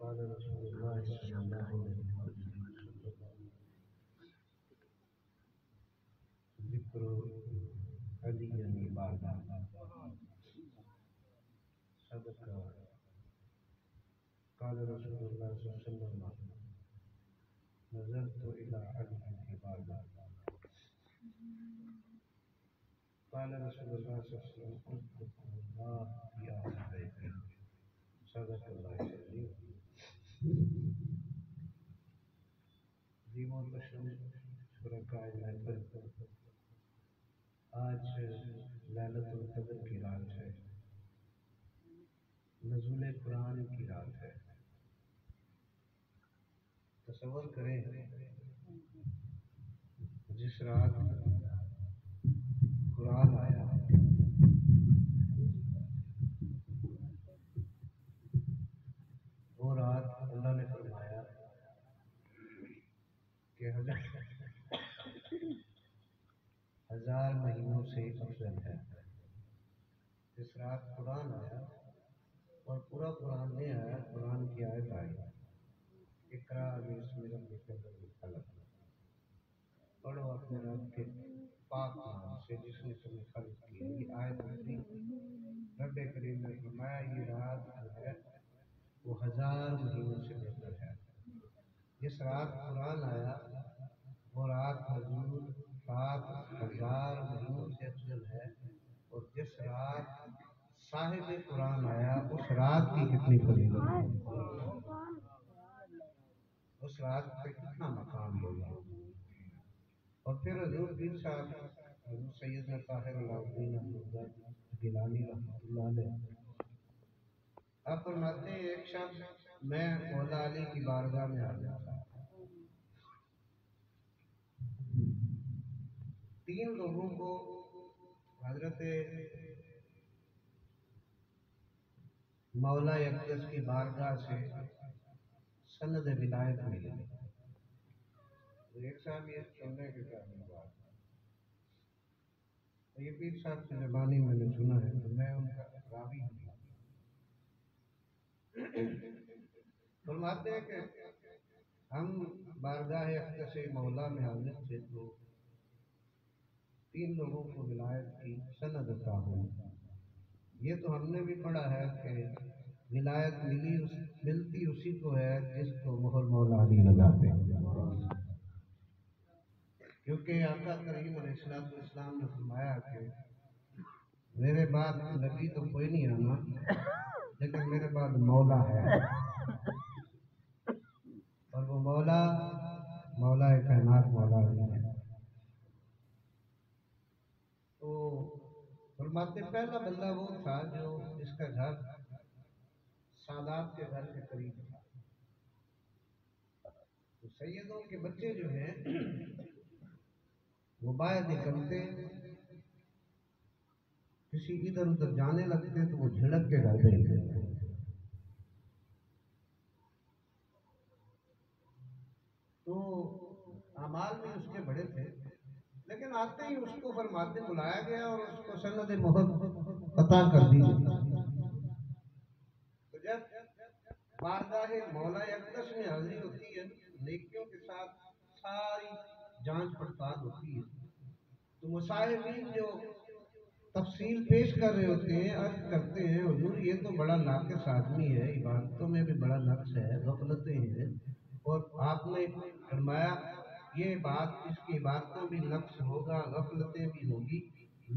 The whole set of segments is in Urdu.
قال رسول الله صلى الله عليه وسلم ذکر علی عبادہ صدق قال رسول الله صلى الله عليه وسلم نظرت إلى علی عبادہ قال رسول الله صلى الله عليه وسلم اذكر الله يا حبيبي صدق الله العظيم. عظیم و تشم شرکائے محفل، آج لیلۃ القدر کی رات ہے، نزول قرآن کی رات ہے. تصور کریں جس رات قرآن آیا وہ رات اللہ نے فرمایا کہ ہزار مہینوں سے افضل ہے. جس رات قرآن آیا اور پورا قرآن نہیں آیا، قرآن کی آیت آئی اقرا بسم ربک الذی خلق، پڑھو اپنے رب کے پاک نام سے جس نے تمہیں خلق کیا. یہ آیت اتری رب کریم نے فرمایا یہ رات جو ہے وہ ہزار مہینوں سے بہتر ہے. جس رات قرآن آیا وہ رات حضور 7,000 مہینوں سے افضل ہے، اور جس رات صاحب قرآن آیا اس رات کی کتنی فضیلت ہے، اس رات پہ کتنا مقام ہوگا. اور پھر حضور پیر صاحب حضور سیدنا طاہر العابدین احمد گیلانی رحمۃ اللہ علیہ آپ فرماتے ہیں ایک شب میں مولا علی کی بارگاہ میں حاضر تھا. 3 لوگوں کو حضرت مولا اقدس کی بارگاہ سے سند ولایت ملی. ایک صاحب یہ سننے کے کیا بات، یہ پیر صاحب کی زبانی میں نے سنا ہے تو میں ان کا راوی ہوں. فرماتے ہیں کہ ہم بارگاہ اقدس مولا میں حاضر تھے تو 3 لوگوں کو ولایت کی سند عطا ہوئی. یہ تو ہم نے بھی پڑھا ہے کہ ولایت ملتی اسی کو ہے جس کو مہر مولا علی لگاتے ہیں، کیونکہ آقا کریم علیہ السلام نے فرمایا کہ میرے بعد نبی تو کوئی نہیں آنا لیکن میرے بعد مولا ہے، اور وہ مولا کائنات مولا علی ہے. تو فرماتے پہلا بندہ وہ تھا جو جس کا گھر سادات کے گھر کے قریب تھا. تو سیدوں کے بچے جو ہیں وہ باہر نکلتے کسی ادھر ادھر جانے لگتے تو وہ جھڑک کے ڈر گئے. تو اعمال میں اس کے بڑے تھے، لیکن آتے ہی اس کو فرماتے بلایا گیا اور اس کو سند مہر عطا کر دی. تو جب بارگاہ مولا اقدس میں حاضری ہوتی ہے نیکیوں کے ساتھ ساری جانچ پڑتال ہوتی ہے، تو مصاحبین جو تفصیل پیش کر رہے ہوتے ہیں عرض کرتے ہیں حضور یہ تو بڑا ناقص آدمی ہے، عبادتوں میں بھی بڑا نقص ہے، غفلتیں ہیں. اور آپ نے فرمایا یہ بات اس کی عبادتوں بھی نقص ہوگا غفلتیں بھی ہوگی،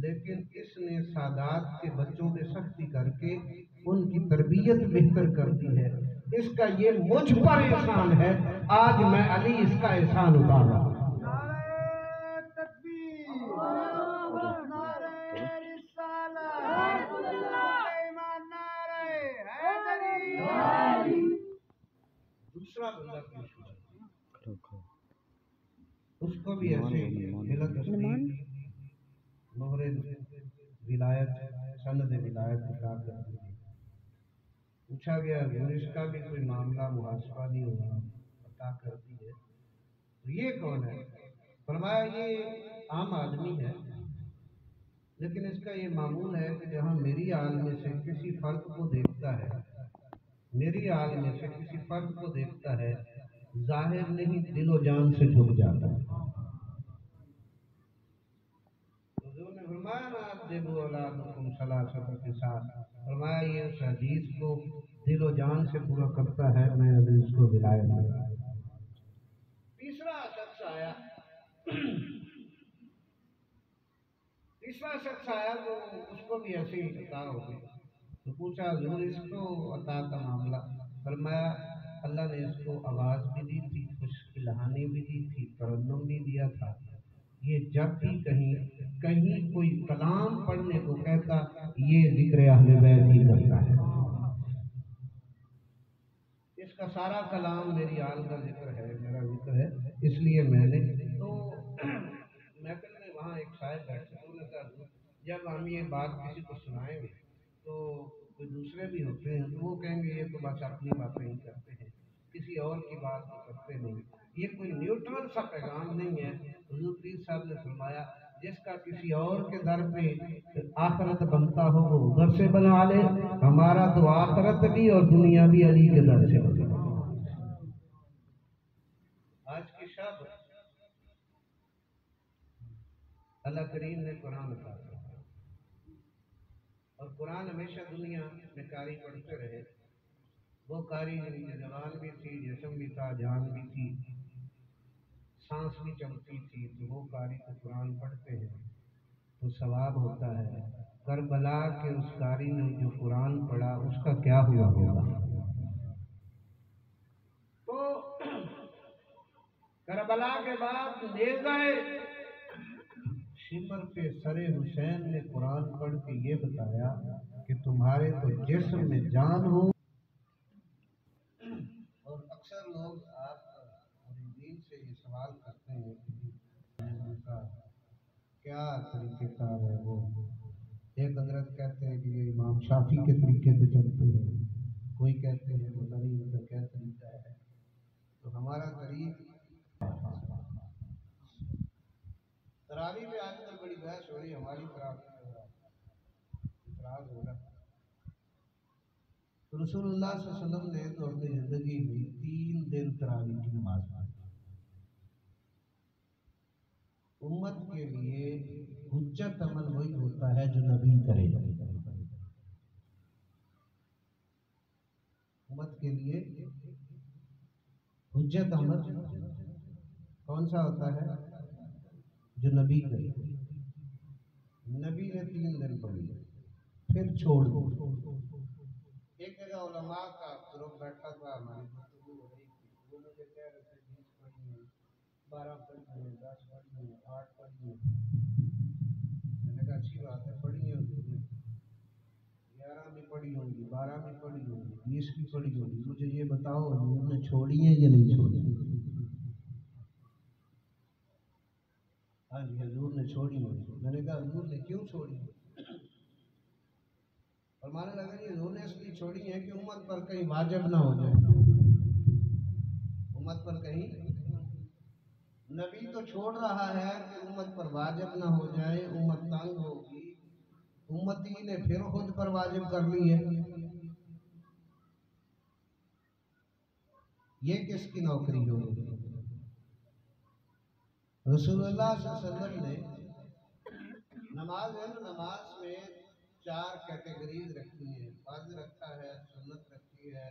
لیکن اس نے سادات کے بچوں پہ سختی کر کے ان کی تربیت بہتر کر دی ہے. اس کا یہ مجھ پر احسان ہے، آج میں علی اس کا احسان اتار رہا ہوں. دوسرا بندہ پیش ہوا، اس کو بھی ایسے مہر ولایت سند ولایت عطا کر دی. پوچھا گیا اس کا بھی کوئی معاملہ محاسبہ نہیں ہوا، عطا کر دی ہے، تو یہ کون ہے؟ فرمایا یہ عام آدمی ہے، لیکن اس کا یہ معمول ہے کہ جہاں میری آل میں سے کسی فرد کو دیکھتا ہے، میری دوسری حال میں سے کسی فرد کو دیکھتا ہے، ظاہر نہیں دل و جان سے جھک جاتا ہے۔ حضور نے فرمایا نا ادبوا اولادکم ثلاثۃ کے ساتھ، فرمایا یہ اس حدیث کو دل و جان سے پورا کرتا ہے، میں حدیث کو دلایا نہیں۔ تیسرا شخص آیا تو اس کو بھی ایسے ہی عطا ہو گئی، تو پوچھا حضور اس کو عطا کا معاملہ؟ فرمایا اللہ نے اس کو آواز بھی دی تھی، خوش الہانی بھی دی تھی، ترنم بھی دیا تھا۔ یہ جب بھی کہیں کوئی کلام پڑھنے کو کہتا، یہ ذکر اہل بیت ہی کرتا ہے۔ اس کا سارا کلام میری آل کا ذکر ہے، میرا ذکر ہے، اس لیے میں نے تو محفل میں وہاں ایک صاحب بیٹھے، انہوں نے کہا جب ہم یہ بات کسی کو سنائیں گے تو کوئی دوسرے بھی ہوتے ہیں تو وہ کہیں گے یہ تو بس اپنی باتیں ہی کرتے ہیں، کسی اور کی بات تو کرتے نہیں۔ یہ کوئی نیوٹرل سا پیغام نہیں ہے۔ حضور پیر صاحب نے فرمایا جس کا کسی اور کے در پہ آخرت بنتا ہو وہ ادھر سے بنا لے، ہمارا تو آخرت بھی اور دنیا بھی علی کے در سے بنا۔ آج کی شب اللہ کریم نے قرآن اتارا اور قرآن ہمیشہ دنیا میں قاری پڑھتے رہے، وہ قاری جن کی زبان بھی تھی، جسم بھی تھا، جان بھی تھی، سانس بھی چلتی تھی، تو وہ قاری کو قرآن پڑھتے ہیں تو ثواب ہوتا ہے۔ کربلا کے اس قاری نے جو قرآن پڑھا اس کا کیا ہوا ہوگا؟ تو کربلا کے بعد نیزہ شمر پہ سر حسین نے قرآن پڑھ کے یہ بتایا کہ تمہارے تو جسم میں جان ہو۔ اور اکثر لوگ آپ مریدین سے یہ سوال کرتے ہیں کہ ان کا کیا طریقہ کار ہے؟ وہ ایک حضرت کہتے ہیں کہ یہ امام شافی کے طریقے پہ چلتے ہیں، کوئی کہتے ہیں وہ نہیں، ان کا کیا طریقہ ہے؟ تو ہمارا طریق تراویح میں آج کل بڑی بحث ہو رہی ہے، ہماری طرف اعتراض ہو رہا ہے۔ تو رسول اللہ صلی اللہ علیہ وسلم نے تو اپنی زندگی میں 3 دن تراویح کی نماز پڑھی۔ امت کے لیے حجت عمل وہی ہوتا ہے جو نبی کرے۔ امت کے لیے حجت عمل کون سا ہوتا ہے؟ جو نبی کرے۔ نبی نے 3 دن پڑھی پھر چھوڑ دی۔ ایک جگہ علماء کا گروپ بیٹھا تھا، ہماری گفتگو ہو رہی تھی، وہ مجھے کہہ رہے تھے 20 پڑھی ہیں، 12 پڑھی ہیں، 10 پڑھی ہیں، 8 پڑھی ہیں۔ میں نے کہا اچھی بات ہے، پڑھی ہیں حضور نے، 11 بھی پڑھی ہوں گی، 12 بھی پڑھی ہوں گی، 20 بھی پڑھی ہوں گی، مجھے یہ بتاؤ حضور نے چھوڑی ہے یا نہیں چھوڑی؟ ہاں جی حضور نے چھوڑی ہے۔ میں نے کہا حضور نے کیوں چھوڑی ہے؟ فرمانے لگا کہ حضور نے اس لیے چھوڑی ہے کہ امت پر کہیں واجب نہ ہو جائے۔ امت پر کہیں نبی تو چھوڑ رہا ہے کہ امت پر واجب نہ ہو جائے، امت تنگ ہوگی، امتی نے پھر خود پر واجب کر لی ہے۔ یہ کس کی نوکری ہوگی؟ رسول اللہ صلی اللہ علیہ وسلم نے نماز میں 4 کیٹیگریز رکھی ہیں، فرض رکھا ہے، سنت رکھی ہے،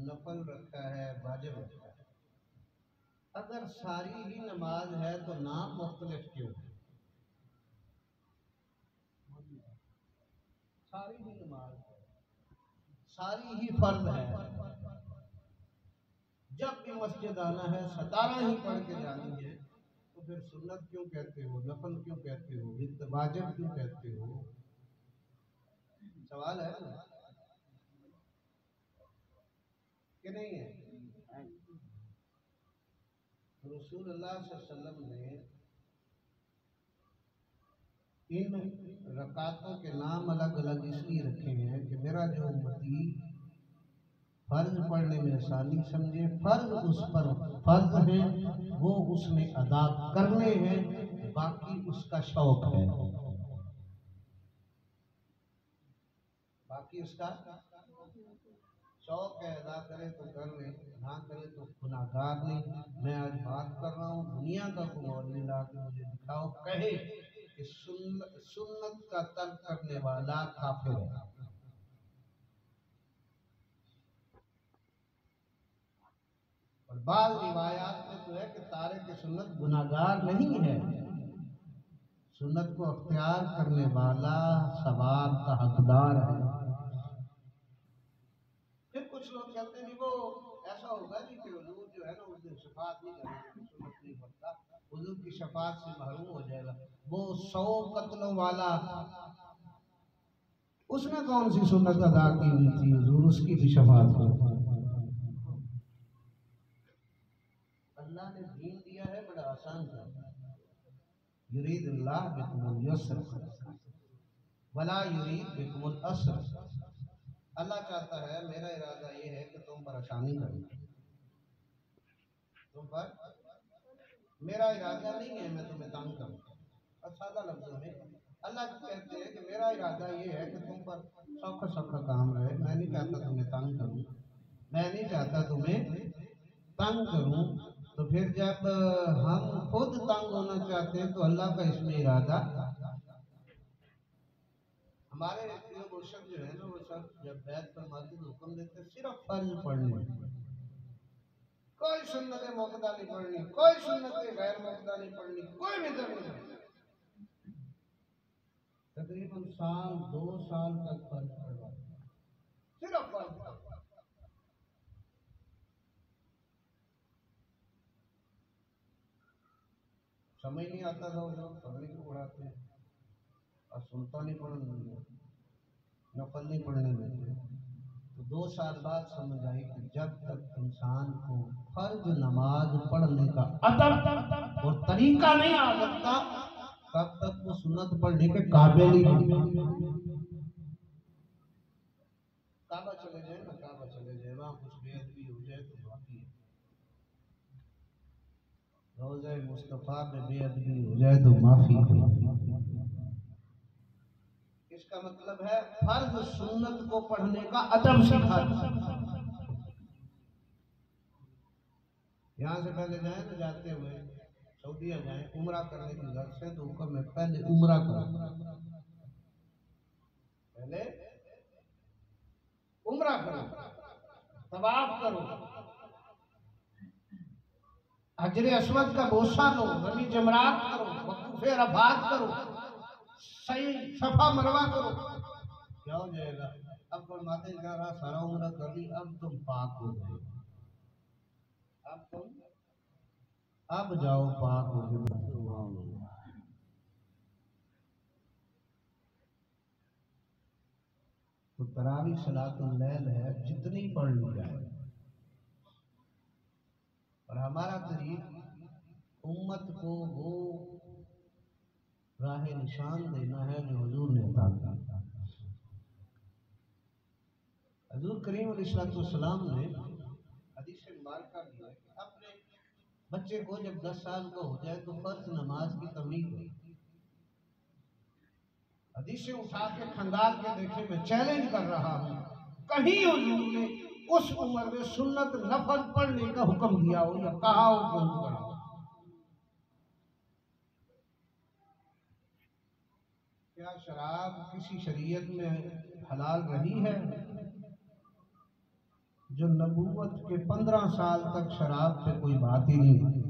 نفل رکھا ہے، واجب رکھا ہے۔ اگر ساری ہی نماز ہے تو نام مختلف کیوں ہے؟ ساری ہی نماز ہے، ساری ہی فرض ہے، جب بھی مسجد آنا ہے 17 ہی پڑھ کے جانی ہے، تو پھر سنت کیوں کہتے ہو، نفل کیوں کہتے ہو، واجب کیوں کہتے ہو؟ سوال ہے کہ نہیں ہے؟ رسول اللہ صلی اللہ علیہ وسلم نے ان رکعتوں کے نام الگ الگ اس لیے رکھے ہیں کہ میرا جو امتی فرض پڑھنے میں آسانی سمجھے، فرض اس پر فرض ہیں وہ اس نے ادا کرنے ہیں، باقی اس کا شوق ہے، باقی اس کا شوق ہے ادا کرے تو کر لیں، نہ کرے تو گناہگار نہیں۔ میں آج بات کر رہا ہوں، دنیا کا کوئی مولوی لا کے مجھے دکھاؤ کہے کہ سنت کا ترک کرنے والا کافر ہے۔ اور بعض روایات میں تو ہے کہ تارک سنت گناہگار نہیں ہے، سنت کو اختیار کرنے والا ثواب کا حقدار ہے۔ پھر کچھ لوگ کہتے ہیں وہ ایسا ہوگا نہیں کہ حضور جو ہے نا اس دن شفاعت نہیں کریں گے، سنت نہیں پڑتا، حضور کی شفاعت سے محروم ہو جائے گا۔ وہ 100 قتلوں والا، اس نے کون سی سنت ادا کی ہوئی تھی حضور اس کی بھی شفاعت کرو۔ اللہ نے دین دیا ہے بڑا آسان تھا، یرید اللہ بکم الیسر ولا یرید بکم العسر۔ اللہ چاہتا ہے، میرا ارادہ یہ ہے کہ تم پر آسانی کروں، تم پر میرا ارادہ نہیں ہے میں تمہیں تنگ کروں۔ اور سادہ لفظوں میں اللہ کہتے ہیں کہ میرا ارادہ یہ ہے کہ تم پر سوکھا سوکھا کام رہے، میں نہیں چاہتا تمہیں تنگ کروں، میں نہیں چاہتا تمہیں تنگ کروں۔ تو پھر جب ہم خود تنگ ہونا چاہتے ہیں تو اللہ کا اس میں ارادہ۔ ہمارے مرشد جو ہے نا وہ سب جب بیعت فرماتے تو حکم دیتے صرف فرض پڑھنے، کوئی سنت موقدہ نہیں پڑھنی، کوئی سنت غیر موقدہ نہیں پڑھنی، کوئی بھی نہیں پڑھنی۔ تقریباً سال 2 سال تک فرض پڑھا، صرف فرض۔ سمجھ نہیں آتا تھا، وہ لوگ پڑھنے کو پڑھاتے ہیں اور سنتا نہیں پڑھنے دیتے، نفل نہیں پڑھنے دیتے۔ تو 2 سال بعد سمجھ آئی کہ جب تک انسان کو فرض نماز پڑھنے کا ادب اور طریقہ نہیں آ سکتا تب تک وہ سنت پڑھنے کے قابل ہی نہیں۔ کعبہ چلے جائے نا، کعبہ چلے جائے، وہاں کچھ بے ادبی ہو جائے تو باقی ہے، روضہ مصطفیٰ میں بے ادبی ہو جائے تو معافی ہو۔ اس کا مطلب ہے فرض سنت کو پڑھنے کا ادب سکھا۔ یہاں سے پہلے جائیں نا، جاتے ہوئے سعودیہ جائیں عمرہ کرنے کی غرض سے تو حکم ہے پہلے عمرہ کرو، پہلے عمرہ کرو، طواف کرو، حجر اسود کا بوسہ لو، رمی جمرات کرو، وقوف عرفات کرو، صحیح صفا مروہ کرو، کیا ہو جائے گا؟ اب فرماتے ہیں کہ سارا عمرہ کر لی، اب تم پاک ہو گئے، اب جاؤ پاک ہو گئے۔ تو تراویح صلاۃ اللیل ہے، جتنی پڑھ لی جائے، اور ہمارا طریق امت کو وہ راہ نشان دینا ہے جو حضور نے عطا کیا۔ حضور کریم علیہ السلام نے حدیث مبارکہ دی ہے کہ اپنے بچے کو جب 10 سال کا ہو جائے تو فرض نماز کی تمرین کرے۔ حدیث اٹھا کے کھنگال کے دیکھیں، میں چیلنج کر رہا ہوں کہیں حضور نے اس عمر میں سنت نفل پڑھنے کا حکم دیا ہو یا کہا ہو کہ ان پڑھو۔ کیا شراب کسی شریعت میں حلال رہی ہے؟ جو نبوت کے 15 سال تک شراب پہ کوئی بات ہی نہیں ہوتی۔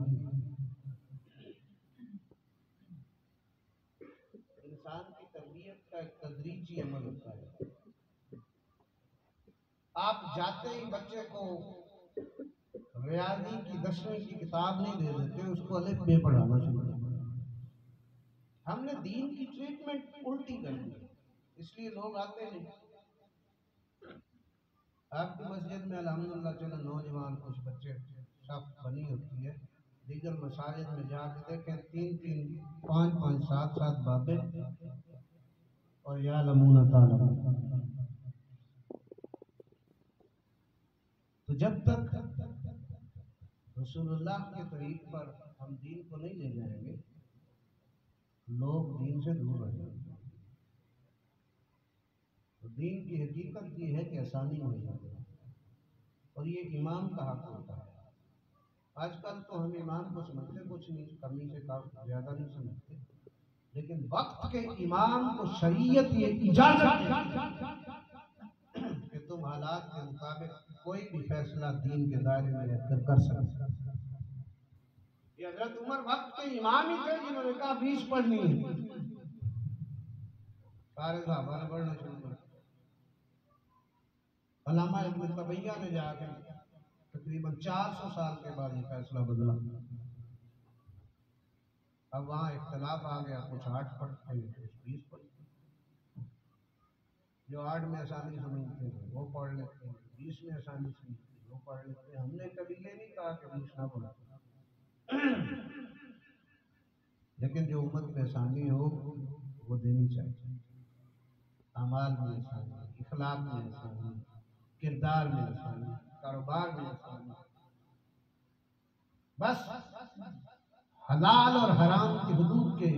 انسان کی تربیت کا ایک تدریجی عمل ہوتا ہے۔ آپ جاتے ہی بچے کو ریاضی کی 10ویں کی کتاب نہیں دے دیتے، اس کو الف بے پڑھانا شروع کرتے۔ ہم نے دین کی ٹریٹمنٹ الٹی کر دی، اس لیے لوگ آتے نہیں۔ آپ کی مسجد میں الحمدللہ چلو نوجوان کچھ بچے صف بنی ہوتی ہے، دیگر مساجد میں جا کے دیکھیں 3-3 5-5 7-7 بابے اور یا لمون تعالی۔ تو جب تک رسول اللہ کے طریق پر ہم دین کو نہیں لے جائیں گے، لوگ دین سے دور رہ جائیں گے۔ تو دین کی حقیقت یہ ہے کہ آسانی ہو جائے، اور یہ امام کا حق ہوتا ہے۔ آج کل تو ہم امام کو سمجھتے کچھ نہیں، کمی سے کم زیادہ نہیں سمجھتے، لیکن وقت کے امام کو شریعت یہ اجازت ہے کہ تم حالات کے مطابق کوئی بھی فیصلہ دین کے دائرے میں رہ کر کر سکتے۔ یہ حضرت عمر وقت کے امام ہی تھے جنہوں نے کہا 20 پڑھنی ہے، سارے صحابہ نے پڑھنا شروع کر دیا۔ علامہ ابن طبیہ نے جا کے تقریباً 400 سال کے بعد یہ فیصلہ بدلا۔ اب وہاں اختلاف آ گیا، کچھ 8 پڑھتے ہیں، کچھ 20 پڑھتے ہیں۔ جو 8 میں آسانی سمجھتے ہیں وہ پڑھ لیتے ہیں، 20 میں آسانی سمجھتے ہیں وہ پڑھ لیتے ہیں۔ ہم نے کبھی یہ نہیں کہا کہ 20 نہ پڑھا، لیکن جو امت میں آسانی ہو وہ دینی چاہیے۔ اعمال میں آسانی، اخلاق میں آسانی، کردار میں آسانی، کاروبار میں آسانی، بس حلال اور حرام کی حدود کے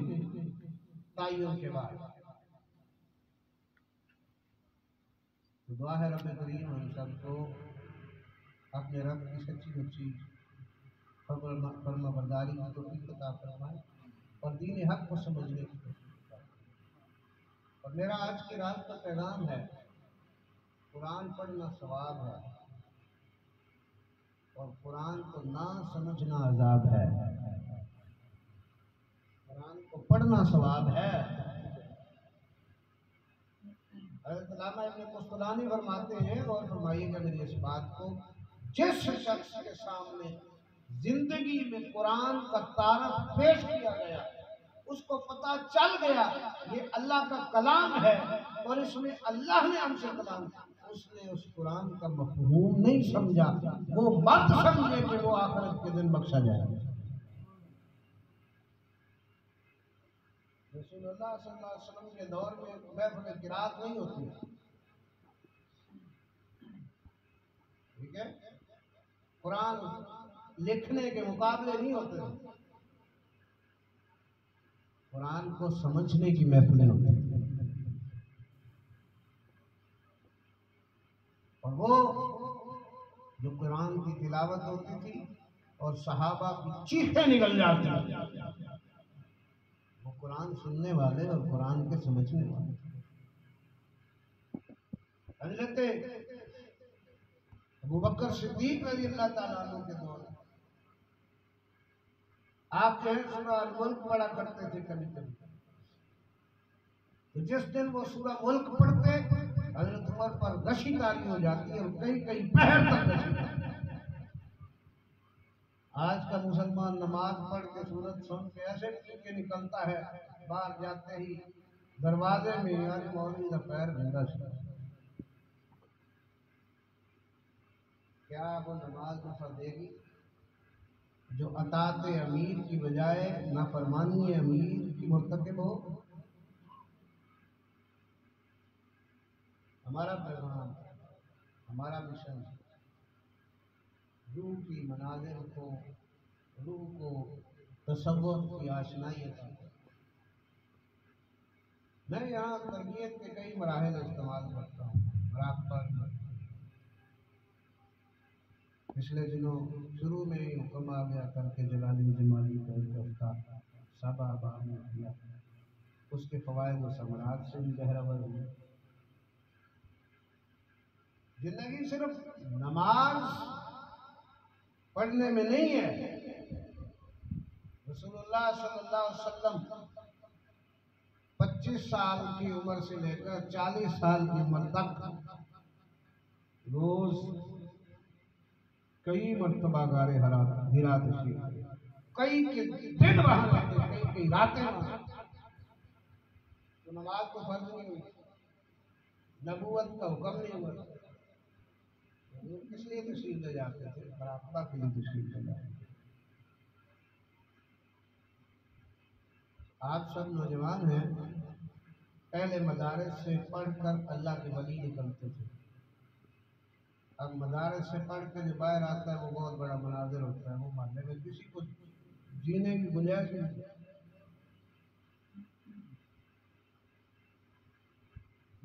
تعین کے بعد۔ تو دعا ہے رب کریم ہم سب کو اپنے رب کی سچی سچی فرما برداری کی توفیق عطا فرمائے اور دین حق کو سمجھنے کی توفیق عطا فرمائے۔ اور میرا آج کی رات کا پیغام ہے، قرآن پڑھنا ثواب ہے اور قرآن کو نہ سمجھنا عذاب ہے۔ قرآن کو پڑھنا ثواب ہے۔ حضرت علامہ ابن قسطلانی فرماتے ہیں، اور فرمائیے گا میری اس بات کو، جس شخص کے سامنے زندگی میں قرآن کا تعارف پیش کیا گیا، اس کو پتہ چل گیا یہ اللہ کا کلام ہے اور اس میں اللہ نے ہم سے کلام کیا، اس نے اس قرآن کا مفہوم نہیں سمجھا، وہ مت سمجھے کہ وہ آخرت کے دن بخشا جائے گا۔ رسول اللہ صلی اللہ علیہ وسلم کے دور میں محفل قرات نہیں ہوتی، ٹھیک ہے، قرآن لکھنے کے مقابلے نہیں ہوتے، قرآن کو سمجھنے کی محفلیں ہوتی ہیں۔ اور وہ جو قرآن کی تلاوت ہوتی تھی اور صحابہ کی چیخیں نکل جاتی تھی، وہ قرآن سننے والے اور قرآن کے سمجھنے والے۔ حضرت ابوبکر صدیق رضی اللہ تعالیٰ عنہ کے دور میں آپ جو ہے سورہ الملک پڑھا کرتے تھے کبھی کبھی، تو جس دن وہ سورہ ملک پڑھتے حضرت عمر پر غشی تاری ہو جاتی اور کئی کئی پہر تک غشی تاری۔ آج کا مسلمان نماز پڑھ کے سورت سن کے ایسے پی کے نکلتا ہے، باہر جاتے ہی دروازے میں یار مولوی کا پیر گندا سی، کیا وہ نماز نفع دے گی جو اطاعت امیر کی بجائے نافرمانی امیر کی مرتکب ہو؟ ہمارا پیغام، ہمارا مشن روح کی مناظر کو، روح کو تصور کی آشنائی عطا کرے۔ میں یہاں تربیت کے کئی مراحل استعمال کرتا ہوں، مراقبہ بھی۔ پچھلے دنوں شروع میں ہی حکم آ گیا کر کے جلالی جمالی کا ایک ہفتہ سبا آباد میں کیا، اس کے فوائد و ثمرات سے بھی بہرور ہوئے۔ زندگی صرف نماز پڑھنے میں نہیں ہے۔ رسول اللہ صلی اللہ علیہ وسلم 25 سال کی عمر سے لے کر 40 سال کی عمر تک روز کئی مرتبہ غار ہرا تشریف لے، کئی کے دن وہاں رہتے، کئی کئی راتیں وہاں۔ تو نماز کو فرض نہیں ہوئی، نبوت کا حکم نہیں ہوا، کس لیے تشریف لے جاتے تھے؟ مراقبہ کے لیے تشریف لے جاتے تھے۔ آپ سب نوجوان ہیں، پہلے مدارس سے پڑھ کر اللہ کے ولی نکلتے تھے، اب مدارس سے پڑھ کے جو باہر آتا ہے وہ بہت بڑا مناظر ہوتا ہے، وہ محلے میں کسی کو جینے کی گنجائش نہیں۔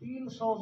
300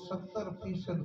70%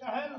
40